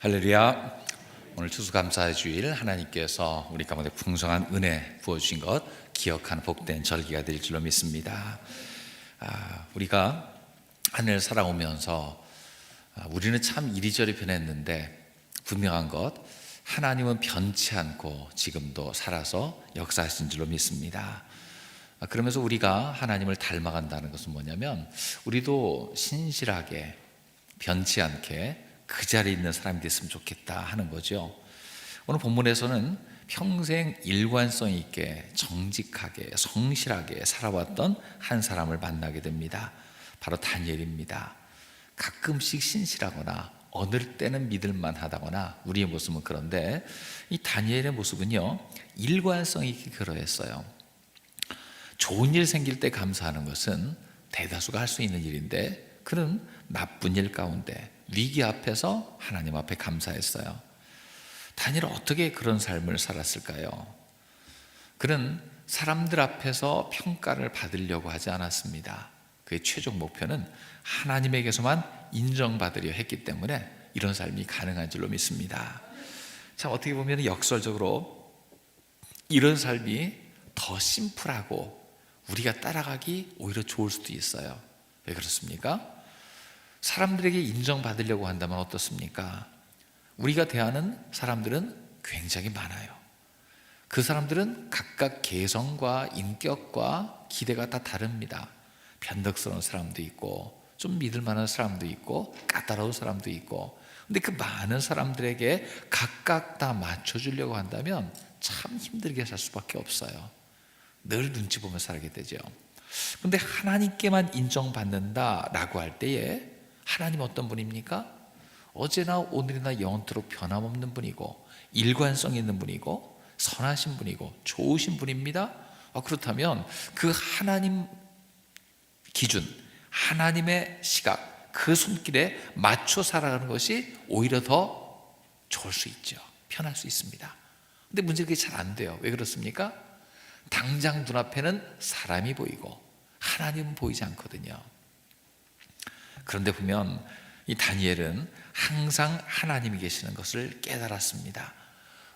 할렐루야. 오늘 추수감사의 주일, 하나님께서 우리 가운데 풍성한 은혜 부어주신 것 기억하는 복된 절기가 될 줄로 믿습니다. 우리가 한 해를 살아오면서 우리는 참 이리저리 변했는데 분명한 것, 하나님은 변치 않고 지금도 살아서 역사하신 줄로 믿습니다. 그러면서 우리가 하나님을 닮아간다는 것은 뭐냐면, 우리도 신실하게 변치 않게 그 자리에 있는 사람이 됐으면 좋겠다 하는 거죠. 오늘 본문에서는 평생 일관성 있게 정직하게 성실하게 살아왔던 한 사람을 만나게 됩니다. 바로 다니엘입니다. 가끔씩 신실하거나 어느 때는 믿을만 하다거나 우리의 모습은 그런데, 이 다니엘의 모습은요, 일관성 있게 그러했어요. 좋은 일 생길 때 감사하는 것은 대다수가 할 수 있는 일인데, 그는 나쁜 일 가운데 위기 앞에서 하나님 앞에 감사했어요. 다니엘은 어떻게 그런 삶을 살았을까요? 그는 사람들 앞에서 평가를 받으려고 하지 않았습니다. 그의 최종 목표는 하나님에게서만 인정받으려 했기 때문에 이런 삶이 가능한 줄로 믿습니다. 참, 어떻게 보면 역설적으로 이런 삶이 더 심플하고 우리가 따라가기 오히려 좋을 수도 있어요. 왜 그렇습니까? 사람들에게 인정받으려고 한다면 어떻습니까? 우리가 대하는 사람들은 굉장히 많아요. 그 사람들은 각각 개성과 인격과 기대가 다 다릅니다. 변덕스러운 사람도 있고, 좀 믿을 만한 사람도 있고, 까다로운 사람도 있고. 근데 그 많은 사람들에게 각각 다 맞춰주려고 한다면 참 힘들게 살 수밖에 없어요. 늘 눈치 보며 살게 되죠. 근데 하나님께만 인정받는다라고 할 때에, 하나님 어떤 분입니까? 어제나 오늘이나 영원토록 변함없는 분이고, 일관성 있는 분이고, 선하신 분이고, 좋으신 분입니다. 그렇다면 그 하나님 기준, 하나님의 시각, 그 손길에 맞춰 살아가는 것이 오히려 더 좋을 수 있죠. 편할 수 있습니다. 근데 문제는 그게 잘 안 돼요. 왜 그렇습니까? 당장 눈앞에는 사람이 보이고 하나님은 보이지 않거든요. 그런데 보면 이 다니엘은 항상 하나님이 계시는 것을 깨달았습니다.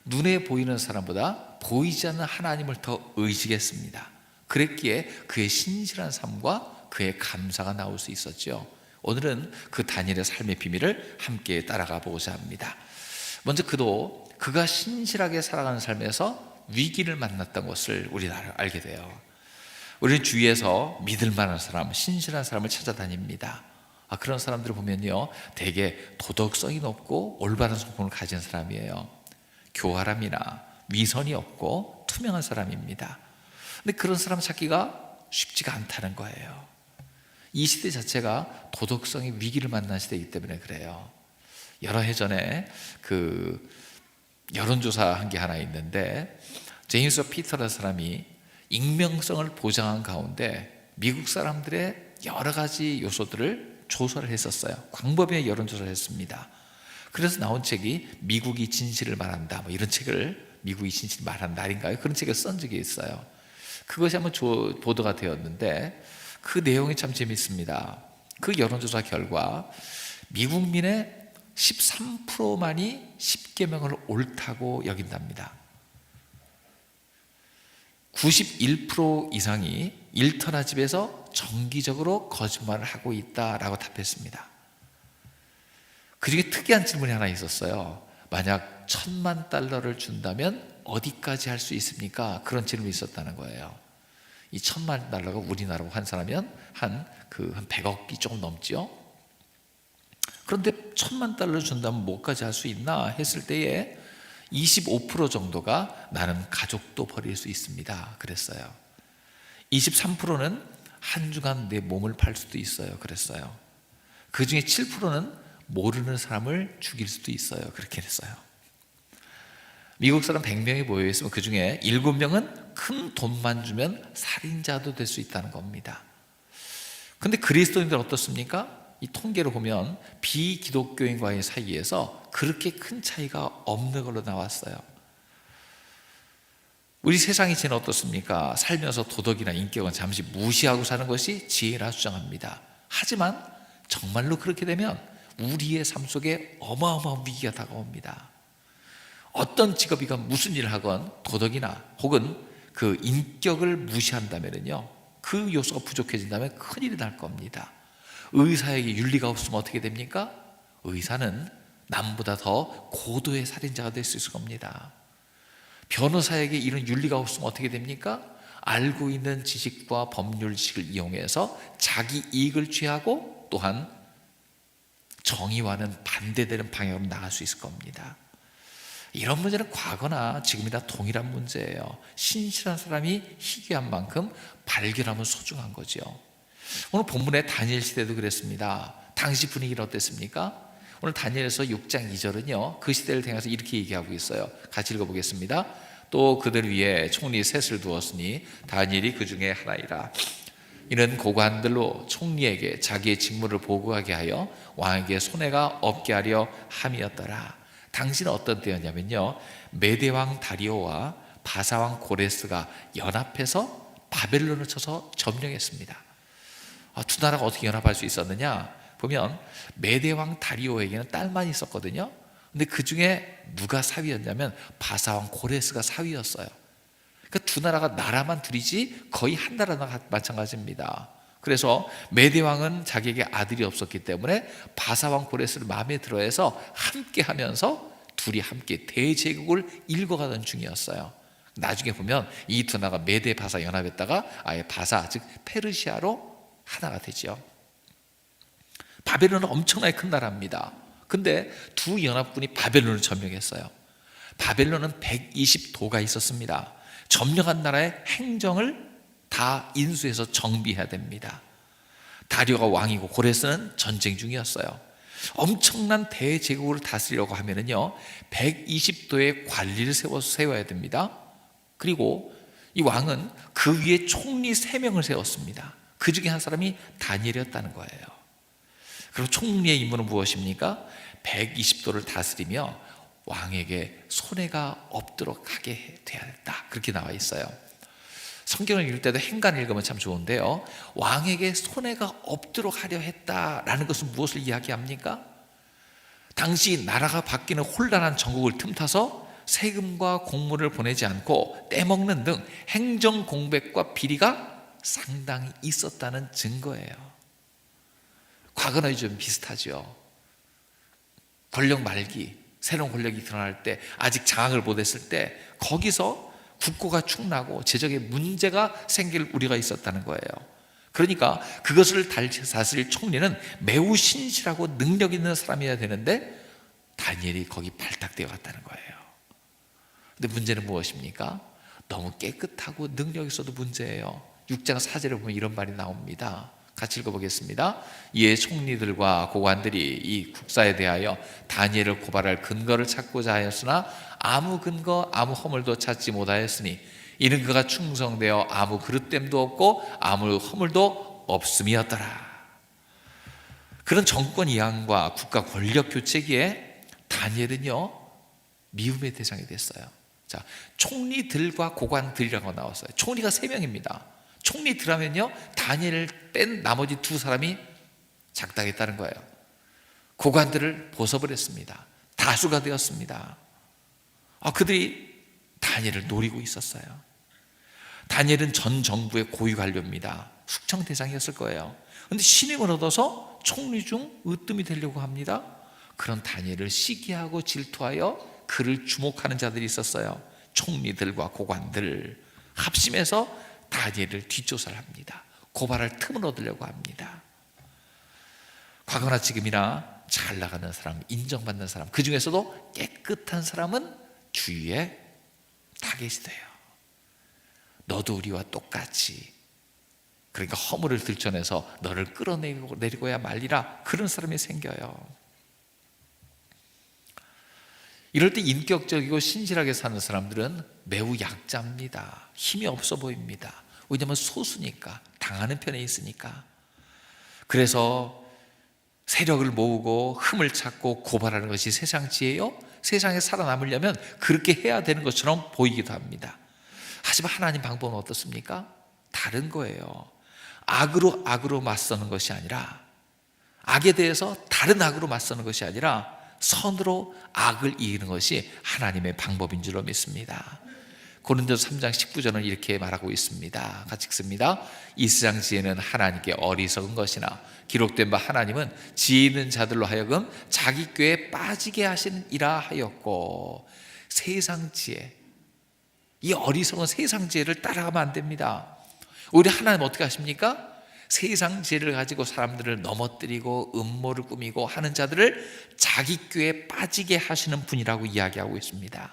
눈에 보이는 사람보다 보이지 않는 하나님을 더 의지했습니다. 그랬기에 그의 신실한 삶과 그의 감사가 나올 수 있었죠. 오늘은 그 다니엘의 삶의 비밀을 함께 따라가 보고자 합니다. 먼저 그가 신실하게 살아가는 삶에서 위기를 만났던 것을 우리는 알게 돼요. 우리는 주위에서 믿을 만한 사람, 신실한 사람을 찾아다닙니다. 그런 사람들을 보면요, 되게 도덕성이 높고 올바른 성품을 가진 사람이에요. 교활함이나 위선이 없고 투명한 사람입니다. 근데 그런 사람 찾기가 쉽지가 않다는 거예요. 이 시대 자체가 도덕성의 위기를 만난 시대이기 때문에 그래요. 여러 해 전에 그 여론조사 한 게 하나 있는데, 제임스 피터라는 사람이 익명성을 보장한 가운데 미국 사람들의 여러 가지 요소들을 조사를 했었어요. 광범위한 여론조사를 했습니다. 그래서 나온 책이 미국이 진실을 말한다, 이런 책을, 미국이 진실을 말한 날인가요? 그런 책을 쓴 적이 있어요. 그것이 한번 보도가 되었는데, 그 내용이 참 재밌습니다. 그 여론조사 결과 미국민의 13%만이 10계명을 옳다고 여긴답니다. 91% 이상이 일터나 집에서 정기적으로 거짓말을 하고 있다라고 답했습니다. 그중에 특이한 질문이 하나 있었어요. 만약 $10,000,000를 준다면 어디까지 할 수 있습니까? 그런 질문이 있었다는 거예요. 이 $10,000,000가 우리나라로 환산하면 한 100억이 조금 넘죠. 그런데 $10,000,000를 준다면 뭐까지 할 수 있나 했을 때에 25% 정도가 나는 가족도 버릴 수 있습니다 그랬어요. 23%는 한 주간 내 몸을 팔 수도 있어요 그랬어요. 그 중에 7%는 모르는 사람을 죽일 수도 있어요 그렇게 했어요. 미국 사람 100명이 모여있으면 그 중에 7명은 큰 돈만 주면 살인자도 될 수 있다는 겁니다. 근데 그리스도인들 어떻습니까? 이 통계를 보면 비기독교인과의 사이에서 그렇게 큰 차이가 없는 걸로 나왔어요. 우리 세상이 지는 어떻습니까? 살면서 도덕이나 인격은 잠시 무시하고 사는 것이 지혜라 주장합니다. 하지만 정말로 그렇게 되면 우리의 삶 속에 어마어마한 위기가 다가옵니다. 어떤 직업이건 무슨 일을 하건 도덕이나 혹은 그 인격을 무시한다면요, 그 요소가 부족해진다면 큰일이 날 겁니다. 의사에게 윤리가 없으면 어떻게 됩니까? 의사는 남보다 더 고도의 살인자가 될 수 있을 겁니다. 변호사에게 이런 윤리가 없으면 어떻게 됩니까? 알고 있는 지식과 법률 지식을 이용해서 자기 이익을 취하고 또한 정의와는 반대되는 방향으로 나갈 수 있을 겁니다. 이런 문제는 과거나 지금이나 동일한 문제예요. 신실한 사람이 희귀한 만큼 발견하면 소중한 거죠. 오늘 본문의 다니엘 시대도 그랬습니다. 당시 분위기는 어땠습니까? 오늘 다니엘서 6장 2절은요 그 시대를 향해서 이렇게 얘기하고 있어요. 같이 읽어보겠습니다. 또 그들 위에 총리 셋을 두었으니 다니엘이 그 중에 하나이라. 이는 고관들로 총리에게 자기의 직무를 보고하게 하여 왕에게 손해가 없게 하려 함이었더라. 당시는 어떤 때였냐면요, 메대왕 다리오와 바사왕 고레스가 연합해서 바벨론을 쳐서 점령했습니다. 두 나라가 어떻게 연합할 수 있었느냐? 보면 메대왕 다리오에게는 딸만 있었거든요. 근데 그 중에 누가 사위였냐면 바사왕 고레스가 사위였어요. 그러니까 두 나라가 나라만 둘이지 거의 한 나라나 마찬가지입니다. 그래서 메대왕은 자기에게 아들이 없었기 때문에 바사왕 고레스를 마음에 들어해서 함께 하면서 둘이 함께 대제국을 일궈가던 중이었어요. 나중에 보면 이 두 나라가 메대 바사 연합했다가 아예 바사 즉 페르시아로 하나가 되죠. 바벨론은 엄청나게 큰 나라입니다. 근데 두 연합군이 바벨론을 점령했어요. 바벨론은 120도가 있었습니다. 점령한 나라의 행정을 다 인수해서 정비해야 됩니다. 다리오가 왕이고 고레스는 전쟁 중이었어요. 엄청난 대제국을 다스리려고 하면은요 120도의 관리를 세워야 됩니다. 그리고 이 왕은 그 위에 총리 3명을 세웠습니다. 그 중에 한 사람이 다니엘이었다는 거예요. 그리고 총리의 임무는 무엇입니까? 120도를 다스리며 왕에게 손해가 없도록 하게 돼야 했다. 그렇게 나와 있어요. 성경을 읽을 때도 행간을 읽으면 참 좋은데요, 왕에게 손해가 없도록 하려 했다라는 것은 무엇을 이야기합니까? 당시 나라가 바뀌는 혼란한 전국을 틈타서 세금과 공물을 보내지 않고 떼먹는 등 행정 공백과 비리가 상당히 있었다는 증거예요. 과거는 좀 비슷하죠. 권력 말기, 새로운 권력이 드러날 때, 아직 장악을 못했을 때 거기서 국고가 축나고 재정에 문제가 생길 우려가 있었다는 거예요. 그러니까 그것을 다스릴 총리는 매우 신실하고 능력 있는 사람이어야 되는데 다니엘이 거기 발탁되어 갔다는 거예요. 근데 문제는 무엇입니까? 너무 깨끗하고 능력 있어도 문제예요. 6장 4절에 보면 이런 말이 나옵니다. 같이 읽어보겠습니다. 이에 총리들과 고관들이 이 국사에 대하여 다니엘을 고발할 근거를 찾고자 하였으나 아무 근거 아무 허물도 찾지 못하였으니 이는 그가 충성되어 아무 그릇됨도 없고 아무 허물도 없음이었더라. 그런 정권 이양과 국가 권력 교체기에 다니엘은요 미움의 대상이 됐어요. 자, 총리들과 고관들이라고 나왔어요. 총리가 3명입니다. 총리들 하면요 다니엘을 뺀 나머지 2사람이 작당했다는 거예요. 고관들을 보석을 했습니다. 다수가 되었습니다. 그들이 다니엘을 노리고 있었어요. 다니엘은 전 정부의 고위 관료입니다. 숙청 대상이었을 거예요. 그런데 신임을 얻어서 총리 중 으뜸이 되려고 합니다. 그런 다니엘을 시기하고 질투하여 그를 주목하는 자들이 있었어요. 총리들과 고관들 합심해서 다니엘을 뒷조사를 합니다. 고발할 틈을 얻으려고 합니다. 과거나 지금이나 잘 나가는 사람, 인정받는 사람, 그 중에서도 깨끗한 사람은 주위에 타겟이 돼요. 너도 우리와 똑같이, 그러니까 허물을 들춰내서 너를 끌어내리고야 말리라, 그런 사람이 생겨요. 이럴 때 인격적이고 신실하게 사는 사람들은 매우 약자입니다. 힘이 없어 보입니다. 왜냐하면 소수니까, 당하는 편에 있으니까. 그래서 세력을 모으고 흠을 찾고 고발하는 것이 세상 지혜요? 세상에 살아남으려면 그렇게 해야 되는 것처럼 보이기도 합니다. 하지만 하나님 방법은 어떻습니까? 다른 거예요. 악으로 맞서는 것이 아니라 악에 대해서 다른 악으로 맞서는 것이 아니라 선으로 악을 이기는 것이 하나님의 방법인 줄로 믿습니다. 고린도서 3장 19절은 이렇게 말하고 있습니다. 같이 읽습니다. 이 세상 지혜는 하나님께 어리석은 것이나 기록된 바 하나님은 지혜 있는 자들로 하여금 자기 꾀에 빠지게 하시니라 하였고. 세상 지혜, 이 어리석은 세상 지혜를 따라가면 안 됩니다. 오히려 하나님 어떻게 하십니까? 세상 지혜를 가지고 사람들을 넘어뜨리고 음모를 꾸미고 하는 자들을 자기 꾀에 빠지게 하시는 분이라고 이야기하고 있습니다.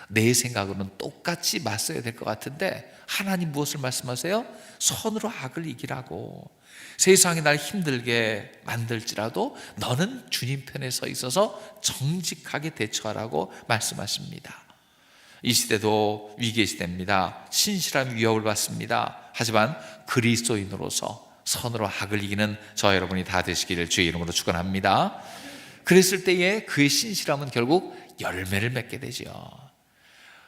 내 생각으로는 똑같이 맞서야 될 것 같은데 하나님 무엇을 말씀하세요? 선으로 악을 이기라고. 세상이 날 힘들게 만들지라도 너는 주님 편에 서 있어서 정직하게 대처하라고 말씀하십니다. 이 시대도 위기의 시대입니다. 신실한 위협을 받습니다. 하지만 그리스도인으로서 선으로 악을 이기는 저와 여러분이 다 되시기를 주의 이름으로 축원합니다. 그랬을 때에 그의 신실함은 결국 열매를 맺게 되죠.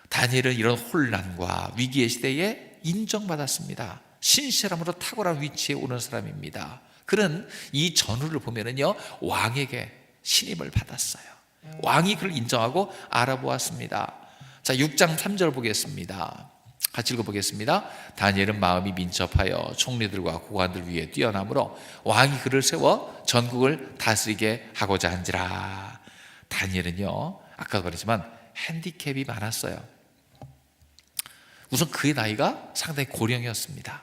다니엘은 이런 혼란과 위기의 시대에 인정받았습니다. 신실함으로 탁월한 위치에 오른 사람입니다. 그는 이 전후를 보면은요, 왕에게 신임을 받았어요. 왕이 그를 인정하고 알아보았습니다. 자, 6장 3절 보겠습니다. 같이 읽어보겠습니다. 다니엘은 마음이 민첩하여 총리들과 고관들 위에 뛰어나므로 왕이 그를 세워 전국을 다스리게 하고자 한지라. 다니엘은요, 아까도 말했지만 핸디캡이 많았어요. 우선 그의 나이가 상당히 고령이었습니다.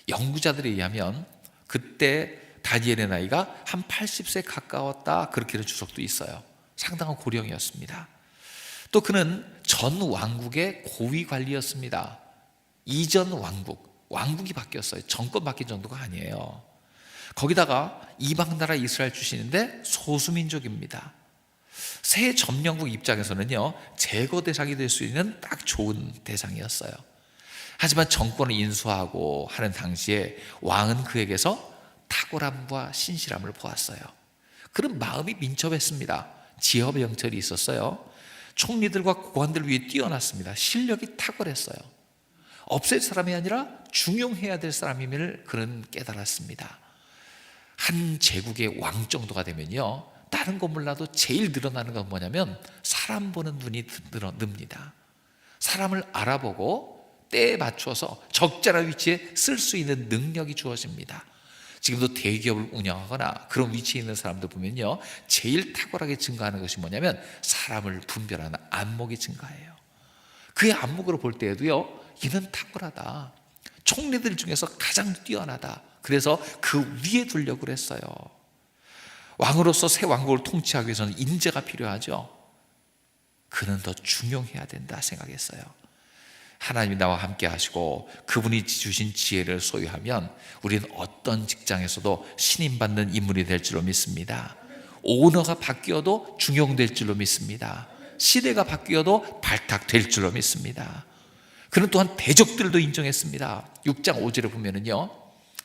연구자들에 의하면 그때 다니엘의 나이가 한 80세 가까웠다, 그렇게 주석도 있어요. 상당한 고령이었습니다. 또 그는 전 왕국의 고위 관리였습니다. 이전 왕국이 바뀌었어요. 정권 바뀐 정도가 아니에요. 거기다가 이방 나라 이스라엘 출신인데 소수민족입니다. 새 점령국 입장에서는요, 제거 대상이 될 수 있는 딱 좋은 대상이었어요. 하지만 정권을 인수하고 하는 당시에 왕은 그에게서 탁월함과 신실함을 보았어요. 그런 마음이 민첩했습니다. 지혜병철이 있었어요. 총리들과 고관들 위에 뛰어났습니다. 실력이 탁월했어요. 없앨 사람이 아니라 중용해야 될 사람임을 그는 깨달았습니다. 한 제국의 왕 정도가 되면요, 다른 건 몰라도 제일 늘어나는 건 뭐냐면 사람 보는 눈이 늡니다. 사람을 알아보고 때에 맞춰서 적절한 위치에 쓸 수 있는 능력이 주어집니다. 지금도 대기업을 운영하거나 그런 위치에 있는 사람들 보면요, 제일 탁월하게 증가하는 것이 뭐냐면 사람을 분별하는 안목이 증가해요. 그의 안목으로 볼 때에도요, 이는 탁월하다, 총리들 중에서 가장 뛰어나다, 그래서 그 위에 두려고 했어요. 왕으로서 새 왕국을 통치하기 위해서는 인재가 필요하죠. 그는 더 중용해야 된다 생각했어요. 하나님이 나와 함께 하시고 그분이 주신 지혜를 소유하면 우리는 어떤 직장에서도 신임받는 인물이 될 줄로 믿습니다. 오너가 바뀌어도 중용될 줄로 믿습니다. 시대가 바뀌어도 발탁될 줄로 믿습니다. 그는 또한 대적들도 인정했습니다. 6장 5절에 보면은요,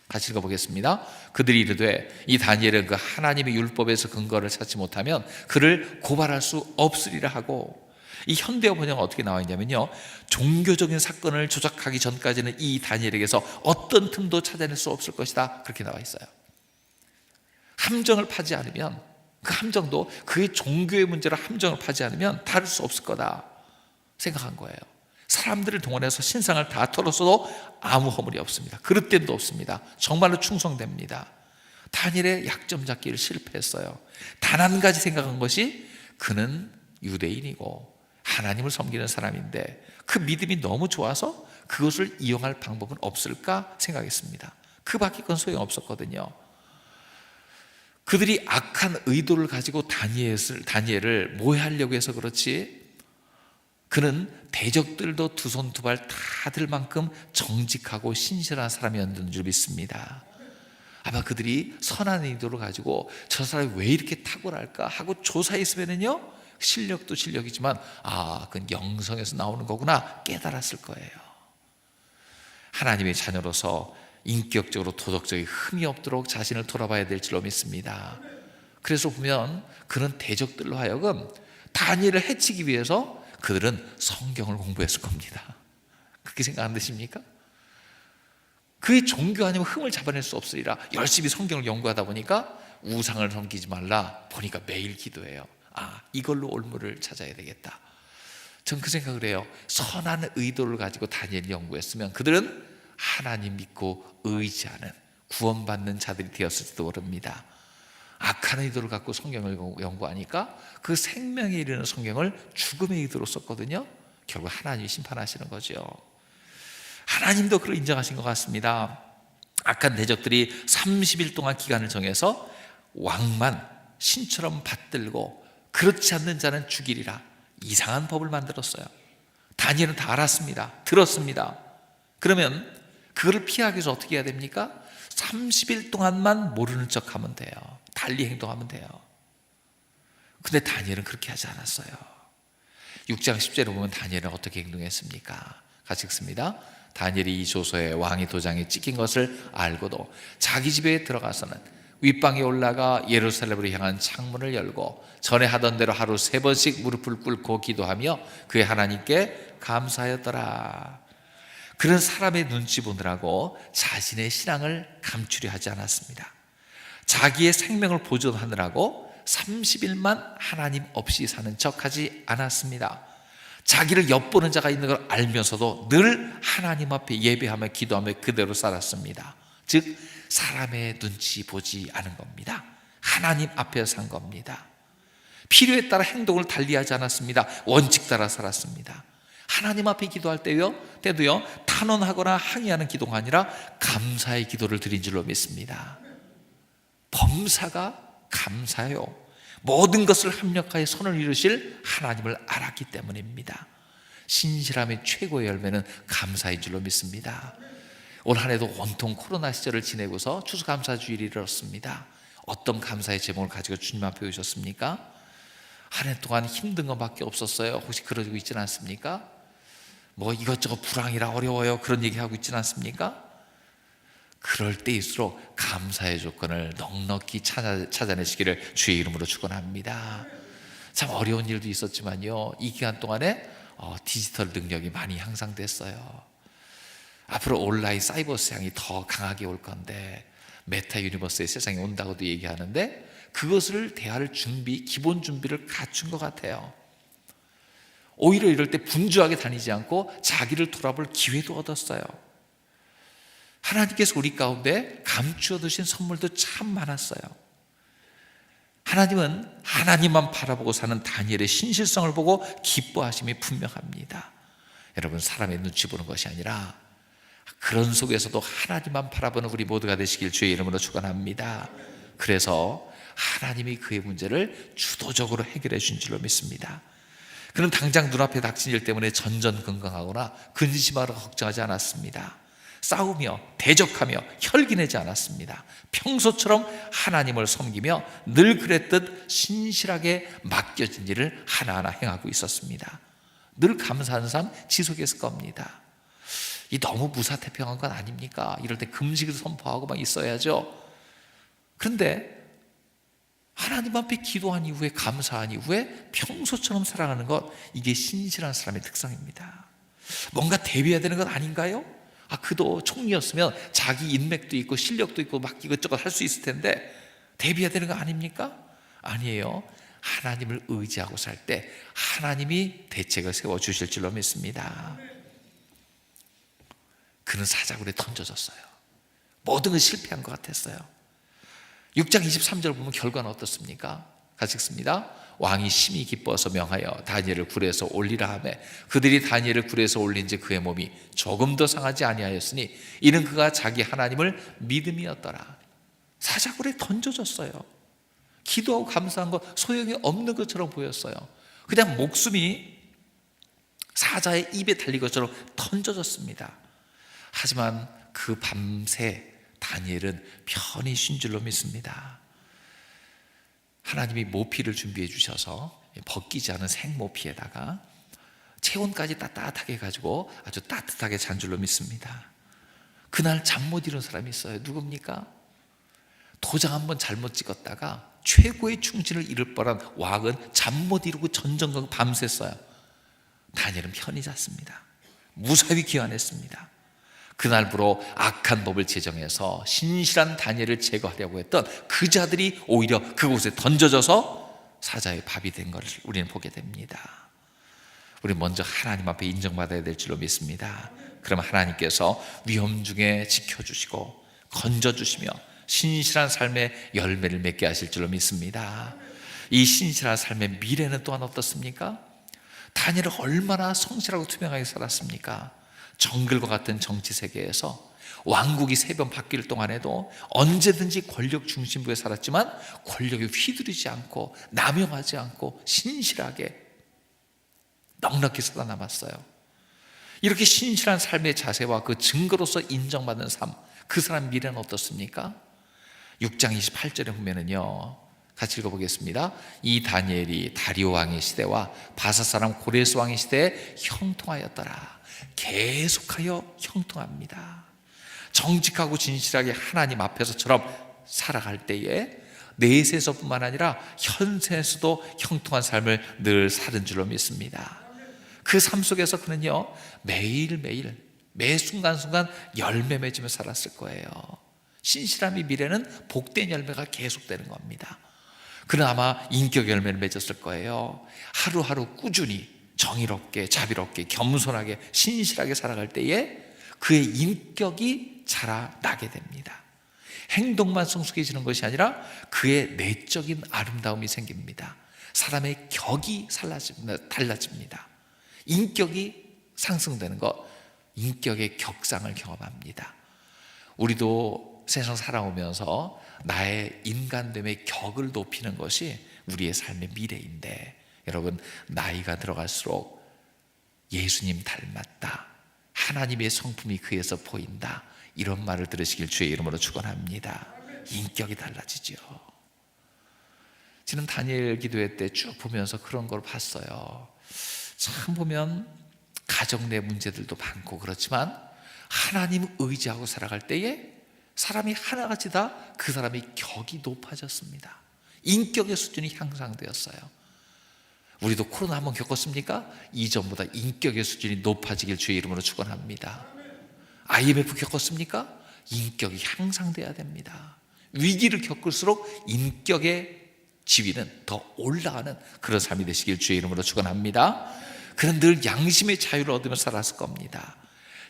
같이 읽어보겠습니다. 그들이 이르되 이 다니엘은 그 하나님의 율법에서 근거를 찾지 못하면 그를 고발할 수 없으리라 하고. 이 현대어 번역은 어떻게 나와 있냐면요, 종교적인 사건을 조작하기 전까지는 이 다니엘에게서 어떤 틈도 찾아낼 수 없을 것이다, 그렇게 나와 있어요. 함정을 파지 않으면, 그 함정도 그의 종교의 문제로 함정을 파지 않으면 다룰 수 없을 거다 생각한 거예요. 사람들을 동원해서 신상을 다 털었어도 아무 허물이 없습니다. 그릇됨도 없습니다. 정말로 충성됩니다. 다니엘의 약점 잡기를 실패했어요. 단 한 가지 생각한 것이 그는 유대인이고 하나님을 섬기는 사람인데 그 믿음이 너무 좋아서 그것을 이용할 방법은 없을까 생각했습니다. 그 밖에 건 소용없었거든요. 그들이 악한 의도를 가지고 다니엘을 모해하려고 해서 그렇지, 그는 대적들도 두 손 두 발 다 들 만큼 정직하고 신실한 사람이었는 줄 믿습니다. 아마 그들이 선한 의도를 가지고 저 사람이 왜 이렇게 탁월할까 하고 조사했으면요, 실력도 실력이지만 그건 영성에서 나오는 거구나 깨달았을 거예요. 하나님의 자녀로서 인격적으로 도덕적인 흠이 없도록 자신을 돌아봐야 될 줄로 믿습니다. 그래서 보면 그는 대적들로 하여금 다니엘을 해치기 위해서 그들은 성경을 공부했을 겁니다. 그렇게 생각 안 드십니까? 그의 종교 아니면 흠을 잡아낼 수 없으리라 열심히 성경을 연구하다 보니까 우상을 섬기지 말라. 보니까 매일 기도해요. 이걸로 올무를 찾아야 되겠다. 전 그 생각을 해요. 선한 의도를 가지고 다니엘이 연구했으면 그들은 하나님 믿고 의지하는 구원받는 자들이 되었을지도 모릅니다. 악한 의도를 갖고 성경을 연구하니까 그 생명에 이르는 성경을 죽음의 의도로 썼거든요. 결국 하나님이 심판하시는 거죠. 하나님도 그걸 인정하신 것 같습니다. 악한 대적들이 30일 동안 기간을 정해서 왕만 신처럼 받들고 그렇지 않는 자는 죽이리라, 이상한 법을 만들었어요. 다니엘은 다 알았습니다. 들었습니다. 그러면 그거를 피하기 위해서 어떻게 해야 됩니까? 30일 동안만 모르는 척하면 돼요. 달리 행동하면 돼요. 근데 다니엘은 그렇게 하지 않았어요. 6장 10절에 보면 다니엘은 어떻게 행동했습니까? 같이 읽습니다. 다니엘이 이 조서에 왕의 도장에 찍힌 것을 알고도 자기 집에 들어가서는 윗방에 올라가 예루살렘으로 향한 창문을 열고 전에 하던 대로 하루 3번씩 무릎을 꿇고 기도하며 그의 하나님께 감사하였더라. 그런 사람의 눈치 보느라고 자신의 신앙을 감추려 하지 않았습니다. 자기의 생명을 보존하느라고 30일만 하나님 없이 사는 척하지 않았습니다. 자기를 엿보는 자가 있는 걸 알면서도 늘 하나님 앞에 예배하며 기도하며 그대로 살았습니다. 즉 사람의 눈치 보지 않은 겁니다. 하나님 앞에 산 겁니다. 필요에 따라 행동을 달리하지 않았습니다. 원칙 따라 살았습니다. 하나님 앞에 기도할 때도요 탄원하거나 항의하는 기도가 아니라 감사의 기도를 드린 줄로 믿습니다. 범사가 감사요, 모든 것을 합력하여 선을 이루실 하나님을 알았기 때문입니다. 신실함의 최고의 열매는 감사인 줄로 믿습니다. 올 한 해도 온통 코로나 시절을 지내고서 추수감사주일을 이뤘습니다. 어떤 감사의 제목을 가지고 주님 앞에 오셨습니까? 한 해 동안 힘든 것밖에 없었어요. 혹시 그러고 있지는 않습니까? 뭐 이것저것 불황이라 어려워요, 그런 얘기하고 있지는 않습니까? 그럴 때일수록 감사의 조건을 넉넉히 찾아내시기를 주의 이름으로 축원합니다. 참 어려운 일도 있었지만요, 이 기간 동안에 디지털 능력이 많이 향상됐어요. 앞으로 온라인 사이버 세상이 더 강하게 올 건데 메타 유니버스의 세상이 온다고도 얘기하는데 그것을 대할 준비, 기본 준비를 갖춘 것 같아요. 오히려 이럴 때 분주하게 다니지 않고 자기를 돌아볼 기회도 얻었어요. 하나님께서 우리 가운데 감추어 두신 선물도 참 많았어요. 하나님은 하나님만 바라보고 사는 다니엘의 신실성을 보고 기뻐하심이 분명합니다. 여러분, 사람의 눈치 보는 것이 아니라 그런 속에서도 하나님만 바라보는 우리 모두가 되시길 주의 이름으로 축원합니다. 그래서 하나님이 그의 문제를 주도적으로 해결해 준 줄로 믿습니다. 그는 당장 눈앞에 닥친 일 때문에 전전긍긍하거나 근심하러 걱정하지 않았습니다. 싸우며 대적하며 혈기내지 않았습니다. 평소처럼 하나님을 섬기며 늘 그랬듯 신실하게 맡겨진 일을 하나하나 행하고 있었습니다. 늘 감사하는 삶 지속했을 겁니다. 이 너무 무사태평한 건 아닙니까? 이럴 때 금식을 선포하고 막 있어야죠. 그런데 하나님 앞에 기도한 이후에, 감사한 이후에 평소처럼 살아가는 것, 이게 신실한 사람의 특성입니다. 뭔가 대비해야 되는 건 아닌가요? 그도 총리였으면 자기 인맥도 있고 실력도 있고 막 이것저것 할 수 있을 텐데 대비해야 되는 거 아닙니까? 아니에요. 하나님을 의지하고 살 때 하나님이 대책을 세워주실 줄로 믿습니다. 그는 사자굴에 던져졌어요. 모든 건 실패한 것 같았어요. 6장 23절 보면 결과는 어떻습니까? 같이 읽습니다. 왕이 심히 기뻐서 명하여 다니엘을 굴에서 올리라 하매 그들이 다니엘을 굴에서 올린지 그의 몸이 조금도 상하지 아니하였으니 이는 그가 자기 하나님을 믿음이었더라. 사자굴에 던져졌어요. 기도하고 감사한 거 소용이 없는 것처럼 보였어요. 그냥 목숨이 사자의 입에 달린 것처럼 던져졌습니다. 하지만 그 밤새 다니엘은 편히 쉰 줄로 믿습니다. 하나님이 모피를 준비해 주셔서 벗기지 않은 생모피에다가 체온까지 따뜻하게 해가지고 아주 따뜻하게 잔 줄로 믿습니다. 그날 잠 못 이룬 사람이 있어요. 누굽니까? 도장 한번 잘못 찍었다가 최고의 충신을 잃을 뻔한 왕은 잠 못 이루고 전전긍긍 밤샜어요. 다니엘은 편히 잤습니다. 무사히 귀환했습니다. 그날부로 악한 법을 제정해서 신실한 다니엘을 제거하려고 했던 그 자들이 오히려 그곳에 던져져서 사자의 밥이 된 것을 우리는 보게 됩니다. 우리는 먼저 하나님 앞에 인정받아야 될 줄로 믿습니다. 그러면 하나님께서 위험 중에 지켜주시고 건져주시며 신실한 삶의 열매를 맺게 하실 줄로 믿습니다. 이 신실한 삶의 미래는 또한 어떻습니까? 다니엘은 얼마나 성실하고 투명하게 살았습니까? 정글과 같은 정치 세계에서 왕국이 3번 바뀔 동안에도 언제든지 권력 중심부에 살았지만 권력에 휘두르지 않고 남용하지 않고 신실하게 넉넉히 살아남았어요. 이렇게 신실한 삶의 자세와 그 증거로서 인정받는 삶, 그 사람 미래는 어떻습니까? 6장 28절에 보면은요, 같이 읽어보겠습니다. 이 다니엘이 다리오 왕의 시대와 바사 사람 고레스 왕의 시대에 형통하였더라. 계속하여 형통합니다. 정직하고 진실하게 하나님 앞에서처럼 살아갈 때에 내세에서뿐만 아니라 현세에서도 형통한 삶을 늘 사는 줄로 믿습니다. 그 삶 속에서 그는요, 매일매일 매 순간순간 열매 맺으며 살았을 거예요. 신실함의 미래는 복된 열매가 계속되는 겁니다. 그는 아마 인격 열매를 맺었을 거예요. 하루하루 꾸준히 정의롭게 자비롭게 겸손하게 신실하게 살아갈 때에 그의 인격이 자라나게 됩니다. 행동만 성숙해지는 것이 아니라 그의 내적인 아름다움이 생깁니다. 사람의 격이 달라집니다. 인격이 상승되는 것, 인격의 격상을 경험합니다. 우리도 세상 살아오면서 나의 인간됨의 격을 높이는 것이 우리의 삶의 미래인데, 여러분, 나이가 들어갈수록 예수님 닮았다, 하나님의 성품이 그에서 보인다, 이런 말을 들으시길 주의 이름으로 축원합니다. 인격이 달라지죠. 저는 다니엘 기도회 때 쭉 보면서 그런 걸 봤어요. 참 보면 가정 내 문제들도 많고 그렇지만 하나님 의지하고 살아갈 때에 사람이 하나같이 다 그 사람의 격이 높아졌습니다. 인격의 수준이 향상되었어요. 우리도 코로나 한번 겪었습니까? 이전보다 인격의 수준이 높아지길 주의 이름으로 축원합니다. IMF 겪었습니까? 인격이 향상돼야 됩니다. 위기를 겪을수록 인격의 지위는 더 올라가는 그런 삶이 되시길 주의 이름으로 축원합니다. 그는 늘 양심의 자유를 얻으며 살았을 겁니다.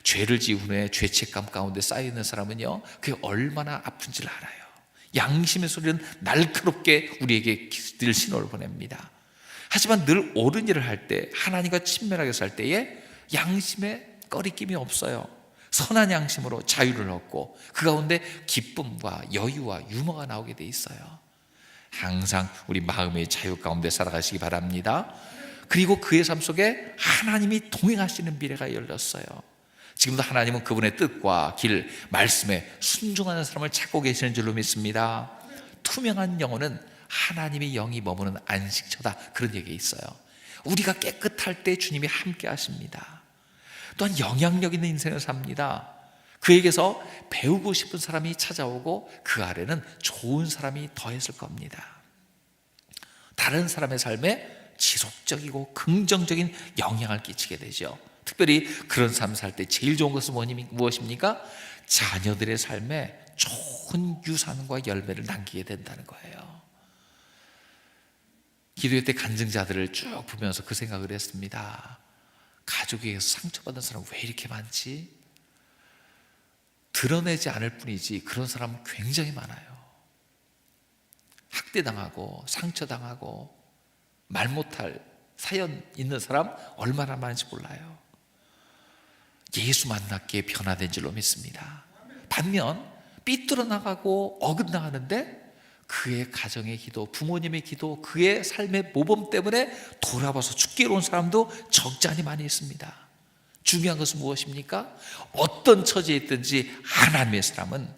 죄를 지은 후에 죄책감 가운데 쌓여있는 사람은요, 그게 얼마나 아픈지를 알아요. 양심의 소리는 날카롭게 우리에게 늘 신호를 보냅니다. 하지만 늘 옳은 일을 할 때, 하나님과 친밀하게 살 때에 양심에 꺼리낌이 없어요. 선한 양심으로 자유를 얻고 그 가운데 기쁨과 여유와 유머가 나오게 돼 있어요. 항상 우리 마음의 자유 가운데 살아가시기 바랍니다. 그리고 그의 삶 속에 하나님이 동행하시는 미래가 열렸어요. 지금도 하나님은 그분의 뜻과 길, 말씀에 순종하는 사람을 찾고 계시는 줄로 믿습니다. 투명한 영혼은 하나님의 영이 머무는 안식처다, 그런 얘기가 있어요. 우리가 깨끗할 때 주님이 함께 하십니다. 또한 영향력 있는 인생을 삽니다. 그에게서 배우고 싶은 사람이 찾아오고 그 아래는 좋은 사람이 더했을 겁니다. 다른 사람의 삶에 지속적이고 긍정적인 영향을 끼치게 되죠. 특별히 그런 삶 살 때 제일 좋은 것은 무엇입니까? 자녀들의 삶에 좋은 유산과 열매를 남기게 된다는 거예요. 기도회 때 간증자들을 쭉 보면서 그 생각을 했습니다. 가족에게서 상처받은 사람 왜 이렇게 많지? 드러내지 않을 뿐이지 그런 사람은 굉장히 많아요. 학대당하고 상처당하고 말 못할 사연 있는 사람 얼마나 많은지 몰라요. 예수 만났기에 변화된 줄로 믿습니다. 반면 삐뚤어 나가고 어긋나가는데 그의 가정의 기도, 부모님의 기도, 그의 삶의 모범 때문에 돌아와서 죽게 온 사람도 적지 않이 많이 있습니다. 중요한 것은 무엇입니까? 어떤 처지에 있든지 하나님의 사람은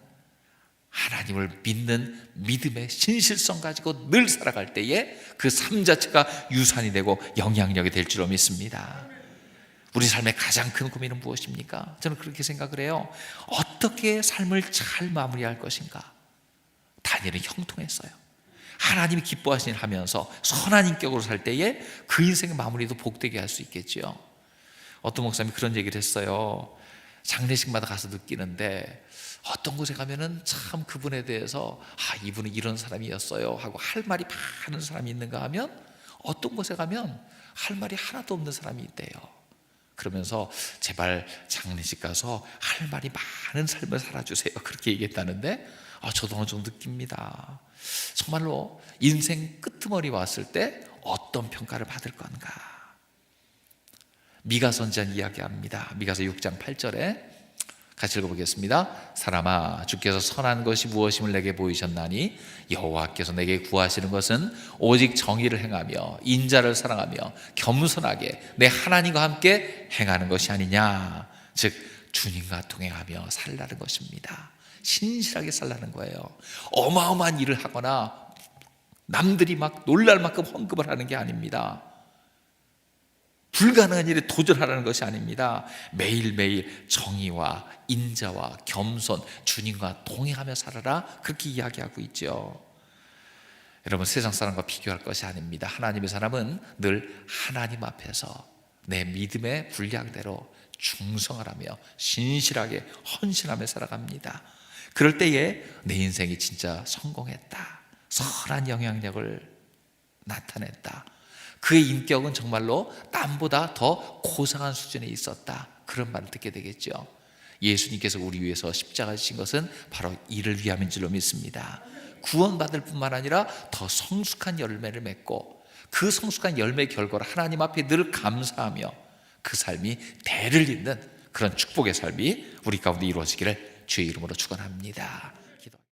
하나님을 믿는 믿음의 신실성 가지고 늘 살아갈 때에 그 삶 자체가 유산이 되고 영향력이 될 줄로 믿습니다. 우리 삶의 가장 큰 고민은 무엇입니까? 저는 그렇게 생각을 해요. 어떻게 삶을 잘 마무리할 것인가? 다니엘은 형통했어요. 하나님이 기뻐하시는 하면서 선한 인격으로 살 때에 그 인생의 마무리도 복되게 할 수 있겠죠. 어떤 목사님이 그런 얘기를 했어요. 장례식마다 가서 느끼는데 어떤 곳에 가면은 참 그분에 대해서 이분은 이런 사람이었어요 하고 할 말이 많은 사람이 있는가 하면 어떤 곳에 가면 할 말이 하나도 없는 사람이 있대요. 그러면서 제발 장례식 가서 할 말이 많은 삶을 살아주세요 그렇게 얘기했다는데 저도 어느 정도 느낍니다. 정말로 인생 끄트머리 왔을 때 어떤 평가를 받을 건가. 미가 선지자는 이야기합니다. 미가서 6장 8절에 같이 읽어보겠습니다. 사람아, 주께서 선한 것이 무엇임을 내게 보이셨나니 여호와께서 내게 구하시는 것은 오직 정의를 행하며 인자를 사랑하며 겸손하게 내 하나님과 함께 행하는 것이 아니냐. 즉 주님과 동행하며 살라는 것입니다. 신실하게 살라는 거예요. 어마어마한 일을 하거나 남들이 막 놀랄 만큼 헌금을 하는 게 아닙니다. 불가능한 일에 도전하라는 것이 아닙니다. 매일매일 정의와 인자와 겸손, 주님과 동행하며 살아라 그렇게 이야기하고 있죠. 여러분, 세상 사람과 비교할 것이 아닙니다. 하나님의 사람은 늘 하나님 앞에서 내 믿음의 분량대로 충성을 하며 신실하게 헌신하며 살아갑니다. 그럴 때에 내 인생이 진짜 성공했다, 선한 영향력을 나타냈다, 그의 인격은 정말로 남보다 더 고상한 수준에 있었다, 그런 말을 듣게 되겠죠. 예수님께서 우리 위해서 십자가 지신 것은 바로 이를 위함인 줄로 믿습니다. 구원받을 뿐만 아니라 더 성숙한 열매를 맺고 그 성숙한 열매의 결과로 하나님 앞에 늘 감사하며 그 삶이 대를 잇는 그런 축복의 삶이 우리 가운데 이루어지기를 주의 이름으로 축원합니다.